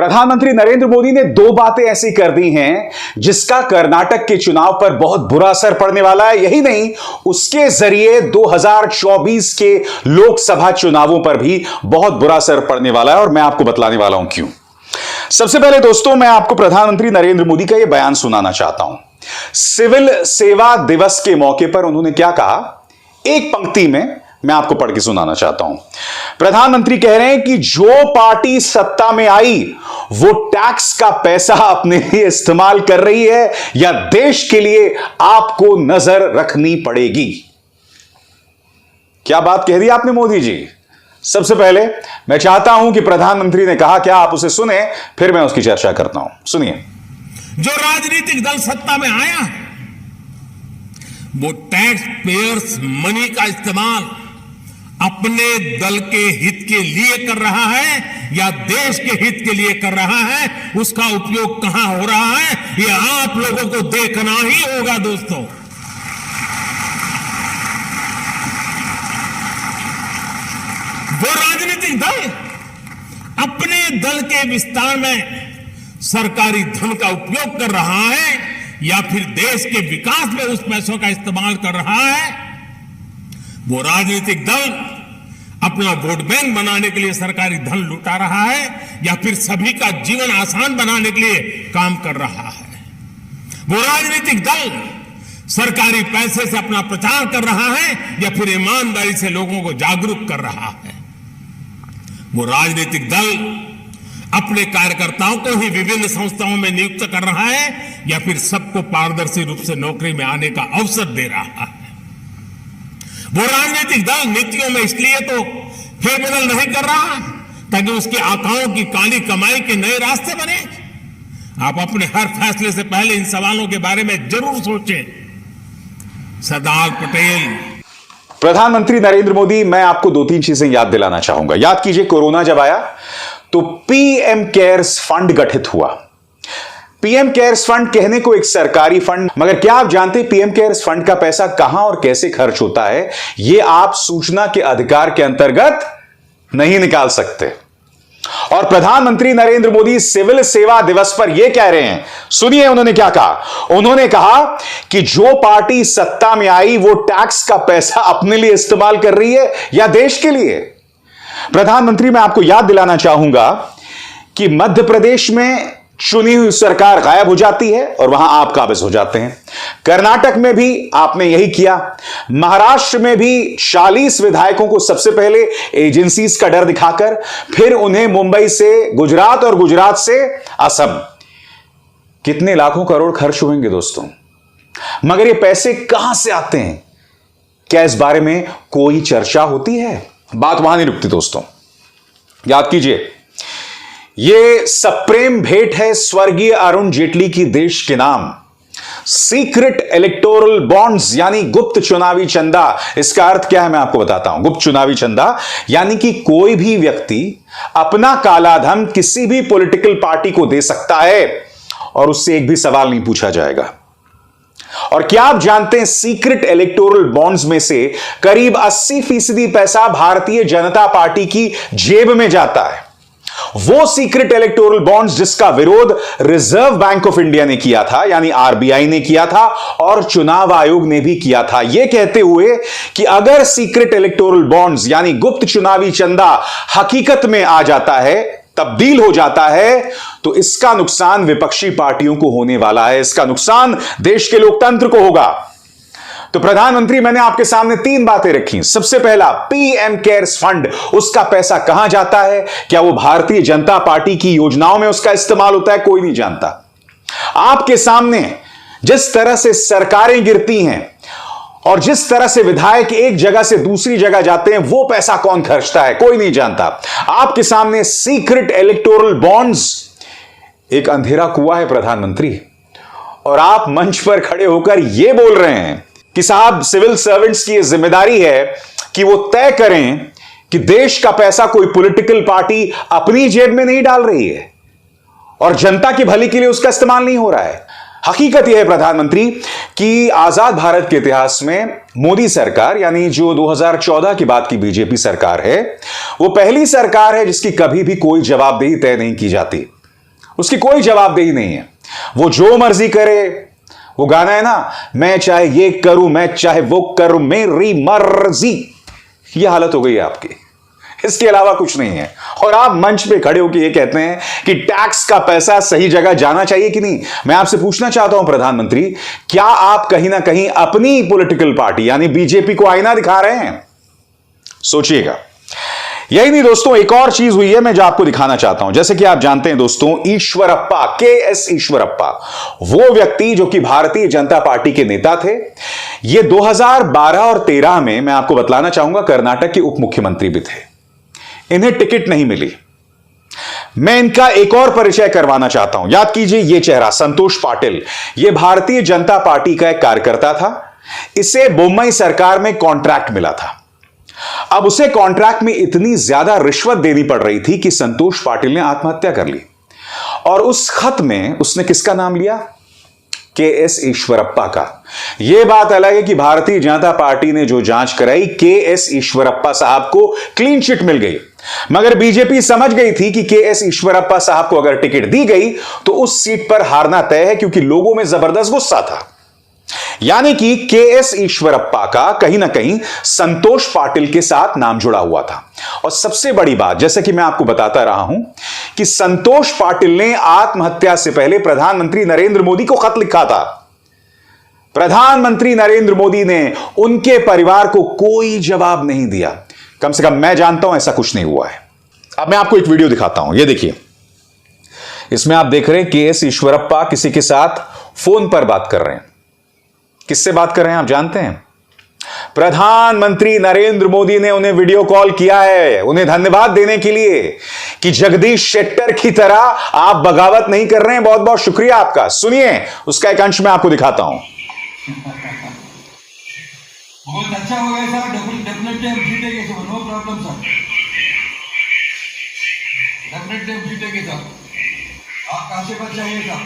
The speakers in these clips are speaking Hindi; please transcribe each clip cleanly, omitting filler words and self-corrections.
प्रधानमंत्री नरेंद्र मोदी ने दो बातें ऐसी कर दी हैं जिसका कर्नाटक के चुनाव पर बहुत बुरा असर पड़ने वाला है। यही नहीं, उसके जरिए 2024 के लोकसभा चुनावों पर भी बहुत बुरा असर पड़ने वाला है और मैं आपको बतलाने वाला हूं क्यों। सबसे पहले दोस्तों, मैं आपको प्रधानमंत्री नरेंद्र मोदी का यह बयान सुनाना चाहता हूं। सिविल सेवा दिवस के मौके पर उन्होंने क्या कहा, एक पंक्ति में मैं आपको पढ़ के सुनाना चाहता हूं। प्रधानमंत्री कह रहे हैं कि जो पार्टी सत्ता में आई वो टैक्स का पैसा अपने लिए इस्तेमाल कर रही है या देश के लिए आपको नजर रखनी पड़ेगी। क्या बात कह दी आपने मोदी जी। सबसे पहले मैं चाहता हूं कि प्रधानमंत्री ने कहा क्या, आप उसे सुने, फिर मैं उसकी चर्चा करता हूं। सुनिए। जो राजनीतिक दल सत्ता में आया वो टैक्स पेयर्स मनी का इस्तेमाल अपने दल के हित के लिए कर रहा है या देश के हित के लिए कर रहा है, उसका उपयोग कहां हो रहा है ये आप लोगों को देखना ही होगा दोस्तों। वो राजनीतिक दल अपने दल के विस्तार में सरकारी धन का उपयोग कर रहा है या फिर देश के विकास में उस पैसों का इस्तेमाल कर रहा है, वो राजनीतिक दल अपना वोट बैंक बनाने के लिए सरकारी धन लुटा रहा है या फिर सभी का जीवन आसान बनाने के लिए काम कर रहा है, वो राजनीतिक दल सरकारी पैसे से अपना प्रचार कर रहा है या फिर ईमानदारी से लोगों को जागरूक कर रहा है, वो राजनीतिक दल अपने कार्यकर्ताओं को ही विभिन्न संस्थाओं में नियुक्त कर रहा है या फिर सबको पारदर्शी रूप से नौकरी में आने का अवसर दे रहा है, वो राजनीतिक दल नीतियों में इसलिए तो फेरबदल नहीं कर रहा ताकि उसके आकाओं की काली कमाई के नए रास्ते बने। आप अपने हर फैसले से पहले इन सवालों के बारे में जरूर सोचें। सरदार पटेल। प्रधानमंत्री नरेंद्र मोदी, मैं आपको दो तीन चीजें याद दिलाना चाहूंगा। याद कीजिए, कोरोना जब आया तो पीएम केयर्स फंड गठित हुआ। पीएम केयर्स फंड कहने को एक सरकारी फंड, मगर क्या आप जानते पीएम केयर्स फंड का पैसा कहां और कैसे खर्च होता है? यह आप सूचना के अधिकार के अंतर्गत नहीं निकाल सकते। और प्रधानमंत्री नरेंद्र मोदी सिविल सेवा दिवस पर यह कह रहे हैं, सुनिए उन्होंने क्या कहा। उन्होंने कहा कि जो पार्टी सत्ता में आई वो टैक्स का पैसा अपने लिए इस्तेमाल कर रही है या देश के लिए। प्रधानमंत्री, मैं आपको याद दिलाना चाहूंगा कि मध्य प्रदेश में चुनी हुई सरकार गायब हो जाती है और वहां आप काबिज हो जाते हैं। कर्नाटक में भी आपने यही किया। महाराष्ट्र में भी 40 विधायकों को सबसे पहले एजेंसीज का डर दिखाकर फिर उन्हें मुंबई से गुजरात और गुजरात से असम, कितने लाखों करोड़ खर्च होंगे दोस्तों। मगर ये पैसे कहां से आते हैं, क्या इस बारे में कोई चर्चा होती है? बात वहां नहीं रुकती दोस्तों। याद कीजिए, यह सप्रेम भेंट है स्वर्गीय अरुण जेटली की देश के नाम। सीक्रेट इलेक्टोरल बॉन्ड्स यानी गुप्त चुनावी चंदा। इसका अर्थ क्या है मैं आपको बताता हूं। गुप्त चुनावी चंदा यानी कि कोई भी व्यक्ति अपना काला धन किसी भी पॉलिटिकल पार्टी को दे सकता है और उससे एक भी सवाल नहीं पूछा जाएगा। और क्या आप जानते हैं सीक्रेट इलेक्टोरल बॉन्ड्स में से करीब 80% पैसा भारतीय जनता पार्टी की जेब में जाता है। वो सीक्रेट इलेक्टोरल बॉन्ड्स जिसका विरोध रिजर्व बैंक ऑफ इंडिया ने किया था, यानी आरबीआई ने किया था और चुनाव आयोग ने भी किया था, यह कहते हुए कि अगर सीक्रेट इलेक्टोरल बॉन्ड्स यानी गुप्त चुनावी चंदा हकीकत में आ जाता है, तब्दील हो जाता है, तो इसका नुकसान विपक्षी पार्टियों को होने वाला है, इसका नुकसान देश के लोकतंत्र को होगा। तो प्रधानमंत्री, मैंने आपके सामने 3 बातें रखी। सबसे पहला, पीएम केयर्स फंड, उसका पैसा कहां जाता है? क्या वो भारतीय जनता पार्टी की योजनाओं में उसका इस्तेमाल होता है? कोई नहीं जानता। आपके सामने जिस तरह से सरकारें गिरती हैं और जिस तरह से विधायक एक जगह से दूसरी जगह जाते हैं, वो पैसा कौन खर्चता है? कोई नहीं जानता। आपके सामने सीक्रेट इलेक्टोरल बॉन्ड्स एक अंधेरा कुआं है प्रधानमंत्री, और आप मंच पर खड़े होकर यह बोल रहे हैं कि साहब सिविल सर्वेंट्स की यह जिम्मेदारी है कि वो तय करें कि देश का पैसा कोई पॉलिटिकल पार्टी अपनी जेब में नहीं डाल रही है और जनता की भली के लिए उसका इस्तेमाल नहीं हो रहा है। हकीकत यह है प्रधानमंत्री कि आजाद भारत के इतिहास में मोदी सरकार, यानी जो 2014 के बाद की बीजेपी सरकार है, वो पहली सरकार है जिसकी कभी भी कोई जवाबदेही तय नहीं की जाती। उसकी कोई जवाबदेही नहीं है। वो जो मर्जी करे। वो गाना है ना, मैं चाहे ये करूं, मैं चाहे वो करूं, मेरी मर्जी। ये हालत हो गई है आपकी, इसके अलावा कुछ नहीं है। और आप मंच पे खड़े होकर ये कहते हैं कि टैक्स का पैसा सही जगह जाना चाहिए कि नहीं। मैं आपसे पूछना चाहता हूं प्रधानमंत्री, क्या आप कहीं ना कहीं अपनी पॉलिटिकल पार्टी यानी बीजेपी को आईना दिखा रहे हैं? सोचिएगा। यही नहीं दोस्तों, एक और चीज हुई है मैं जो आपको दिखाना चाहता हूं। जैसे कि आप जानते हैं दोस्तों, ईश्वरप्पा, के.एस. ईश्वरप्पा, वो व्यक्ति जो कि भारतीय जनता पार्टी के नेता थे, ये 2012 और 13 में मैं आपको बतलाना चाहूंगा कर्नाटक के उप मुख्यमंत्री भी थे। इन्हें टिकट नहीं मिली। मैं इनका एक और परिचय करवाना चाहता हूं। याद कीजिए ये चेहरा, संतोष पाटिल, ये भारतीय जनता पार्टी का एक कार्यकर्ता था। इसे बोम्मई सरकार में कॉन्ट्रैक्ट मिला था। अब उसे कॉन्ट्रैक्ट में इतनी ज्यादा रिश्वत देनी पड़ रही थी कि संतोष पाटिल ने आत्महत्या कर ली। और उस खत में उसने किसका नाम लिया? के.एस. ईश्वरप्पा का। यह बात अलग है कि भारतीय जनता पार्टी ने जो जांच कराई, के.एस. ईश्वरप्पा साहब को क्लीन चिट मिल गई। मगर बीजेपी समझ गई थी कि के.एस. ईश्वरप्पा साहब को अगर टिकट दी गई तो उस सीट पर हारना तय है, क्योंकि लोगों में जबरदस्त गुस्सा था। यानी कि के.एस. ईश्वरप्पा का कहीं ना कहीं संतोष पाटिल के साथ नाम जुड़ा हुआ था। और सबसे बड़ी बात, जैसे कि मैं आपको बताता रहा हूं कि संतोष पाटिल ने आत्महत्या से पहले प्रधानमंत्री नरेंद्र मोदी को खत लिखा था। प्रधानमंत्री नरेंद्र मोदी ने उनके परिवार को कोई जवाब नहीं दिया। कम से कम मैं जानता हूं ऐसा कुछ नहीं हुआ है। अब मैं आपको एक वीडियो दिखाता हूं, यह देखिए। इसमें आप देख रहे हैं के.एस. ईश्वरप्पा किसी के साथ फोन पर बात कर रहे हैं। किससे बात कर रहे हैं आप जानते हैं? प्रधानमंत्री नरेंद्र मोदी ने उन्हें वीडियो कॉल किया है, उन्हें धन्यवाद देने के लिए कि जगदीश शेट्टर की तरह आप बगावत नहीं कर रहे हैं। बहुत बहुत शुक्रिया आपका। सुनिए, उसका एक अंश मैं आपको दिखाता हूं। बहुत अच्छा हो गया सर, डेफिनेटली हम जीतेंगे sir, no problem sir, definitely हम जीतेंगे सर, आपका आशीर्वाद चाहिए सर,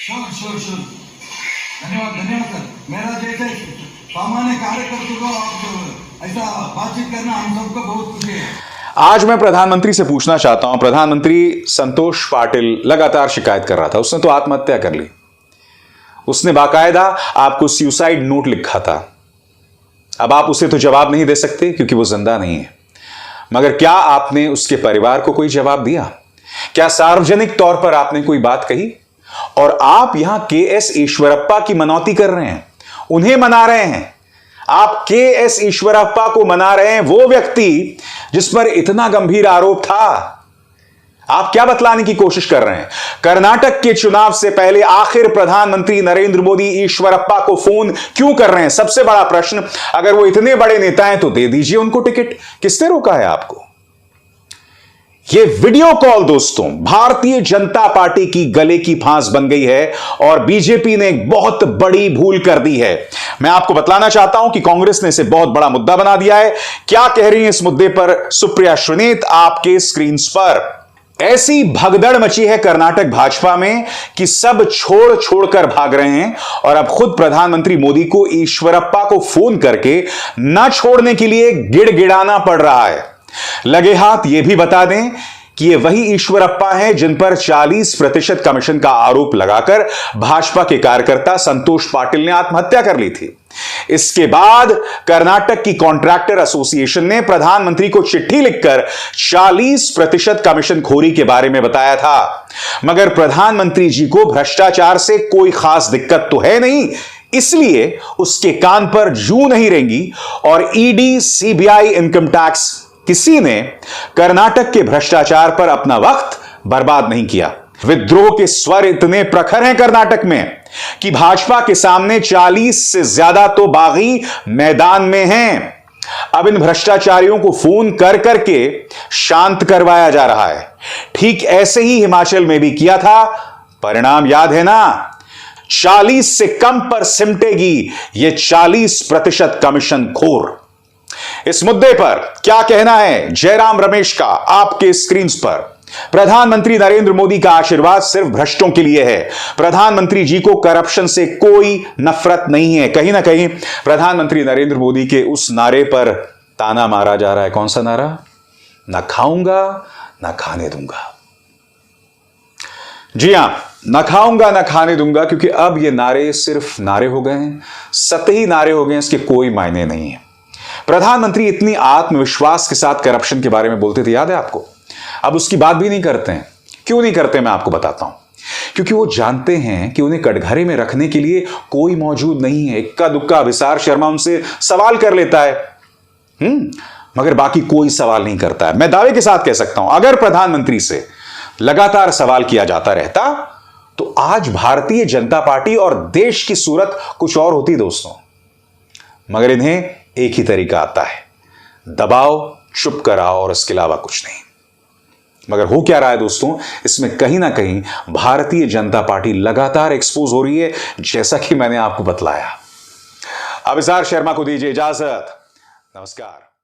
श्योर श्योर श्योर, धन्यवाद धन्यवाद सर। मेरा जैसे सामान्य कार्यकर्ता को आप ऐसा बातचीत करना हम सबको बहुत खुशी है। आज मैं प्रधानमंत्री से पूछना चाहता हूं, प्रधानमंत्री, संतोष पाटिल लगातार शिकायत कर रहा था, उसने तो आत्महत्या कर ली। उसने बाकायदा आपको सुसाइड नोट लिखा था। अब आप उसे तो जवाब नहीं दे सकते क्योंकि वो जिंदा नहीं है, मगर क्या आपने उसके परिवार को कोई जवाब दिया? क्या सार्वजनिक तौर पर आपने कोई बात कही? और आप यहां के.एस. ईश्वरप्पा की मनौती कर रहे हैं, उन्हें मना रहे हैं। आप के.एस. ईश्वरप्पा को मना रहे हैं, वो व्यक्ति जिस पर इतना गंभीर आरोप था। आप क्या बतलाने की कोशिश कर रहे हैं? कर्नाटक के चुनाव से पहले आखिर प्रधानमंत्री नरेंद्र मोदी ईश्वरप्पा को फोन क्यों कर रहे हैं? सबसे बड़ा प्रश्न। अगर वो इतने बड़े नेता हैं तो दे दीजिए उनको टिकट। किसने रोका है आपको? ये वीडियो कॉल दोस्तों भारतीय जनता पार्टी की गले की फांस बन गई है और बीजेपी ने एक बहुत बड़ी भूल कर दी है। मैं आपको बतलाना चाहता हूं कि कांग्रेस ने इसे बहुत बड़ा मुद्दा बना दिया है। क्या कह रही है इस मुद्दे पर सुप्रिया श्रीनेत आपके स्क्रीन पर? ऐसी भगदड़ मची है कर्नाटक भाजपा में कि सब छोड़ छोड़कर भाग रहे हैं और अब खुद प्रधानमंत्री मोदी को ईश्वरप्पा को फोन करके न छोड़ने के लिए गिड़गिड़ाना पड़ रहा है। लगे हाथ यह भी बता दें कि ये वही ईश्वरप्पा हैं जिन पर 40% कमीशन का आरोप लगाकर भाजपा के कार्यकर्ता संतोष पाटिल ने आत्महत्या कर ली थी। इसके बाद कर्नाटक की कॉन्ट्रैक्टर एसोसिएशन ने प्रधानमंत्री को चिट्ठी लिखकर 40% कमीशन खोरी के बारे में बताया था। मगर प्रधानमंत्री जी को भ्रष्टाचार से कोई खास दिक्कत तो है नहीं, इसलिए उसके कान पर जू नहीं रेंगी और ईडी, सीबीआई, इनकम टैक्स किसी ने कर्नाटक के भ्रष्टाचार पर अपना वक्त बर्बाद नहीं किया। विद्रोह के स्वर इतने प्रखर हैं कर्नाटक में कि भाजपा के सामने 40 से ज्यादा तो बागी मैदान में हैं। अब इन भ्रष्टाचारियों को फोन कर करके शांत करवाया जा रहा है। ठीक ऐसे ही हिमाचल में भी किया था, परिणाम याद है ना? 40 से कम पर सिमटेगी ये 40% कमीशन खोर। इस मुद्दे पर क्या कहना है जयराम रमेश का आपके स्क्रीन पर? प्रधानमंत्री नरेंद्र मोदी का आशीर्वाद सिर्फ भ्रष्टों के लिए है। प्रधानमंत्री जी को करप्शन से कोई नफरत नहीं है। कहीं ना कहीं प्रधानमंत्री नरेंद्र मोदी के उस नारे पर ताना मारा जा रहा है। कौन सा नारा? ना खाऊंगा ना खाने दूंगा। जी हां, न खाऊंगा न खाने दूंगा, क्योंकि अब ये नारे सिर्फ नारे हो गए हैं, सतही नारे हो गए हैं, इसके कोई मायने नहीं है। प्रधानमंत्री इतनी आत्मविश्वास के साथ करप्शन के बारे में बोलते थे, याद है आपको? अब उसकी बात भी नहीं करते हैं। क्यों नहीं करते, मैं आपको बताता हूं। क्योंकि वो जानते हैं कि उन्हें कटघरे में रखने के लिए कोई मौजूद नहीं है। इक्का दुक्का अभिसार शर्मा उनसे सवाल कर लेता है, मगर बाकी कोई सवाल नहीं करता है। मैं दावे के साथ कह सकता हूं, अगर प्रधानमंत्री से लगातार सवाल किया जाता रहता तो आज भारतीय जनता पार्टी और देश की सूरत कुछ और होती दोस्तों। मगर इन्हें एक ही तरीका आता है, दबाओ, चुप कराओ और इसके अलावा कुछ नहीं। मगर हो क्या रहा है दोस्तों, इसमें कहीं ना कहीं भारतीय जनता पार्टी लगातार एक्सपोज हो रही है, जैसा कि मैंने आपको बतलाया। अभिसार शर्मा को दीजिए इजाजत। नमस्कार।